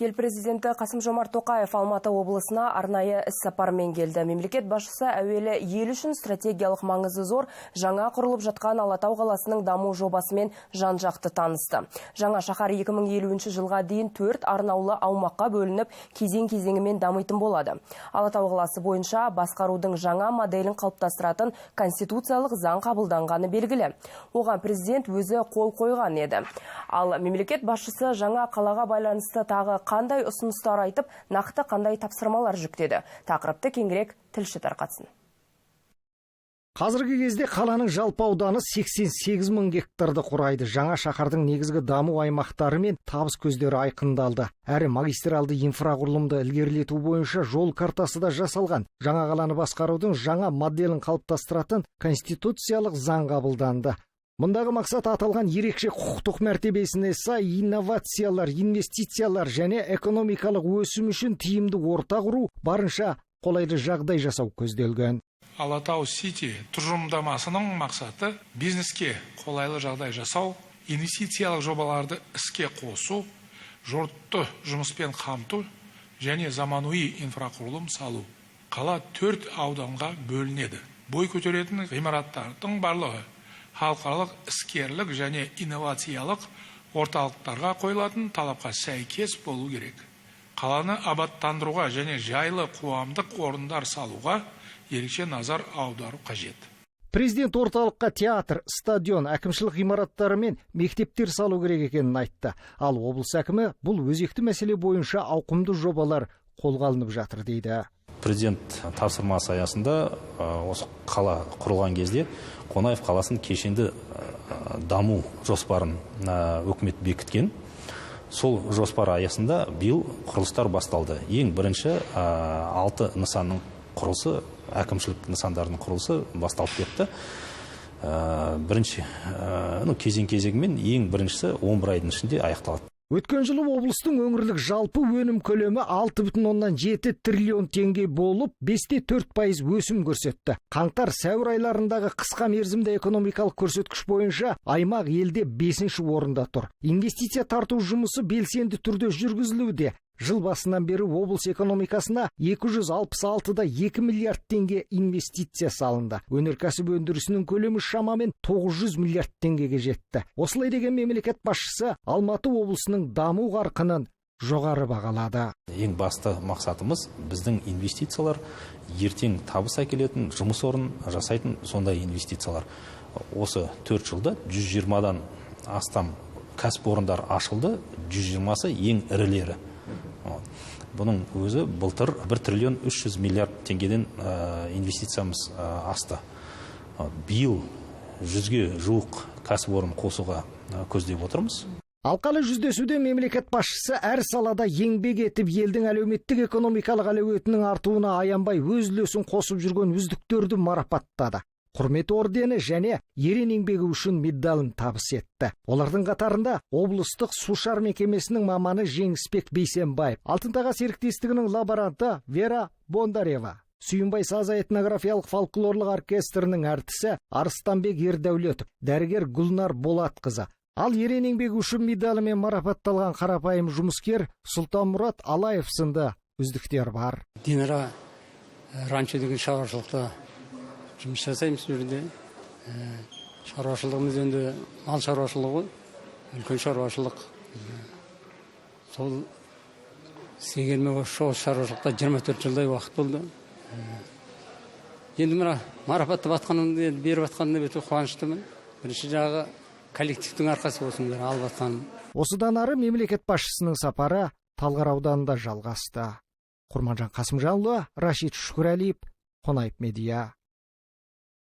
Ел президенті Қасым-Жомарт Тоқаев Алматы облысына арнайы іс-сапармен келді. Мемлекет басшысы әуелі ел үшін стратегиялық маңызы зор жаңа құрылып жатқан Алатау қаласының даму жобасымен жан-жақты танысты. Жаңа шаһар 2050 жылға дейін 4 арнаулы аумаққа бөлініп, кезең-кезеңімен дамитын болады. Алатау қаласы бойынша басқарудың жаңа моделін қалыптастыратын конституциялық заң қабылданғаны белгілі. Оған президент өзі қол қойған еді. Ал мемлекет басшысы жаңа қалаға байланысты тағы қандай ұсыныстар айтып, нақты қандай тапсырмалар жүктеді. Тақырыпты кеңірек тілші тарқатсын. Қазіргі кезде қаланың жалпы ауданы 88 мың гектарды құрайды. Жаңа шаһардың негізгі даму аймақтары мен табыс көздері айқындалды. Әрі магистралды инфрақұрылымды ілгерілету бойынша жол картасы да жасалған. Жаңа қаланы басқарудың жаңа моделін қалыптастыратын конституциялық заң қабылданды. Мұндағы мақсат аталған ерекше құқықтық мәртебесіне сай инновациялар, инвестициялар және экономикалық өсім үшін тиімді орта құру, барынша қолайлы жағдай жасау көзделген. Алатау Сити тұжырымдамасының мақсаты бизнеске қолайлы жағдай жасау, инвестициялық жобаларды іске қосу, жұртты жұмыспен қамту және заманауи инфрақұрылым салу. Қала 4 ауданға бөлінеді. Бой көтеретін ғимараттардың барлығы халықаралық іскерлік және инновациялық орталықтарға қойылатын талапқа сәйкес болу керек. Қаланы абаттандыруға және жайлы қоғамдық орындар салуға ерекше назар аудару қажет. Президент орталыққа театр, стадион, әкімшілік ғимараттары мен мектептер салу керек екенін айтты. Ал облыс әкімі бұл өзекті мәселе бойынша ауқымды жобалар қолға алынып жатыр дейді. Президент тапсырмасы аясында осы қала құрылған кезде Қонаев қаласын кешенді даму жоспарын үкімет бекіткен. Сол жоспар аясында биыл құрылыстар басталды. Ең бірінші 6 нысанның құрылысы, әкімшілік нысандарының құрылысы басталып кетті. Бірінші кезең-кезегімен ең біріншісі 11 айдың ішінде аяқталады. Өткен жылы облыстың өңірлік жалпы өнім көлемі 6,7 триллион теңге болып, 5,4% өсім көрсетті. Қаңтар-сәуір айларындағы қысқа мерзімді экономикалық көрсеткіш бойынша аймақ елде 5-ші орында тұр. Инвестиция тарту жұмысы белсенді түрде жүргізілуде. Жыл басынан бері облыс экономикасына 266,2 миллиард теңге инвестиция салынды. Өнеркәсіп өндірісінің көлемі шамамен 900 миллиард теңгеге жетті. Осылай деген мемлекет басшысы Алматы облысының даму қарқынын жоғары бағалады. Ең басты мақсатымыз біздің инвестициялар ертең табыс әкелетін, жұмыс орнын жасайтын сондай инвестициялар. Осы 4 жылда 120-дан астам кәсіпорындар ашылды, 120-сы ең ірілері. Бұның өзі былтыр 1 триллион 300 миллиард теңгеден инвестициямыз асты. Биыл 100-ге жуық кәсіпорын қосуға көздеп отырмыз. Алқалы жүздесуде мемлекет басшысы әр салада еңбек етіп, елдің әлеуметтік экономикалық әлеуетінің артуына аянбай өз үлесін қосып жүрген үздіктерді марапаттады. Құрмет ордені және ерен еңбегі үшін медалын табыс етті. Олардың қатарында облыстық сушар мекемесінің маманы Жеңісбек Бейсенбаев, Алтынтаға серіктестігінің лаборанты Вера Бондарева, Сүйінбай саза этнографиялық фольклорлық оркестрінің әртісі Арыстанбек Ердәулетов, дәрігер Гүлнар Болатқызы. Ал ерен еңбегі үшін медалімен марапатталған қарапайым жұмыскер Сұлтанмұрат Алаев сынды үздіктер бар. Динара ранчо деген шаруашылықта жұмыс жасаймыз жерде. Шаруашылығымыз енді мал шаруашылығы, үлкен шаруашылық. Сол сегерме шаруашылықта 24 жылдай уақыт болды. Енді мына марапаттап атқанымды беріп атқанымда өте қуаныштымын. Бірінші жағы коллективтің арқасы осында алып атқаным. Осыдан ары мемлекет басшысының сапары Талғар ауданында жалғасты. Құрманжан Қасымжанұлы, Рашид Шүкірәлиев, Қонаев медиа.